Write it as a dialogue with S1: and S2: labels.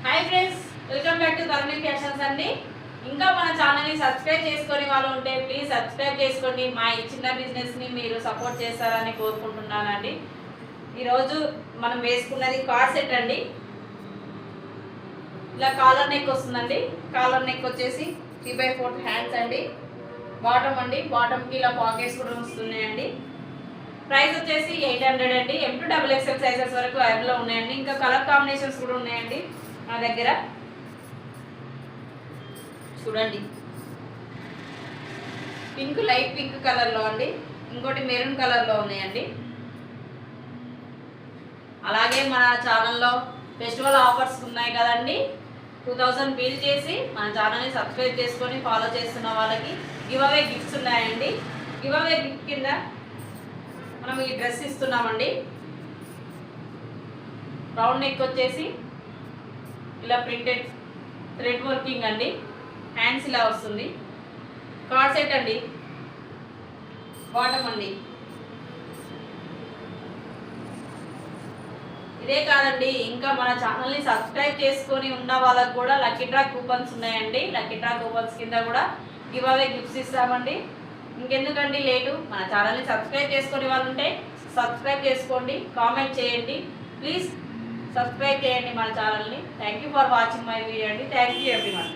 S1: Hi friends, welcome back to Taruni fashions అండి. ఇంకా మన ఛానల్ని సబ్స్క్రైబ్ చేసుకొని వాళ్ళు ఉంటే ప్లీజ్ సబ్స్క్రైబ్ చేసుకోండి. మా ఈ చిన్న బిజినెస్ని మీరు సపోర్ట్ చేస్తారని కోరుకుంటున్నానండి. ఈరోజు మనం వేసుకున్నది కార్డ్ సెట్ అండి. ఇలా కాలర్ నెక్ వస్తుందండి. కాలర్ నెక్ వచ్చేసి 3/4 హ్యాండ్స్ అండి. బాటమ్ అండి, బాటమ్కి ఇలా పాకెట్స్ కూడా వస్తున్నాయండి. ప్రైస్ వచ్చేసి 800 అండి. M2XXL సైజెస్ వరకు అవైలబుల్లో ఉన్నాయండి. ఇంకా కలర్ కాంబినేషన్స్ కూడా ఉన్నాయండి నా దగ్గర. చూడండి, పింక్, లైట్ పింక్ కలర్లో అండి, ఇంకోటి మెరూన్ కలర్లో ఉన్నాయండి. అలాగే మన ఛానల్లో ఫెస్టివల్ ఆఫర్స్ ఉన్నాయి కదండి. 2000 బిల్ చేసి మన ఛానల్ని సబ్స్క్రైబ్ చేసుకొని ఫాలో చేస్తున్న వాళ్ళకి గివ్ అవే గిఫ్ట్స్ ఉన్నాయండి. గివ్ అవే గిఫ్ట్ కింద మనం ఈ డ్రెస్ ఇస్తున్నామండి. రౌండ్ నెక్ వచ్చేసి ఇలా ప్రింటెడ్ థ్రెడ్ వర్కింగ్ అండి. హ్యాండ్స్ ఇలా వస్తుంది. కార్డ్ సెట్ అండి. బాటమ్ అండి. ఇదే కాదండి, ఇంకా మన ఛానల్ని సబ్స్క్రైబ్ చేసుకొని ఉన్న వాళ్ళకు కూడా లక్కీ డ్రా కూపన్స్ ఉన్నాయండి. లక్కీ డ్రా కూపన్స్ కింద కూడా గివ్ అవే గిఫ్ట్స్ ఇస్తామండి. ఇంకెందుకండి లేటు, మన ఛానల్ని సబ్స్క్రైబ్ చేసుకునే వాళ్ళు ఉంటే సబ్స్క్రైబ్ చేసుకోండి, కామెంట్ చేయండి, ప్లీజ్ సబ్స్క్రైబ్ చేయండి మన ఛానల్ని. Thank you for watching my video అండి. Thank you everyone.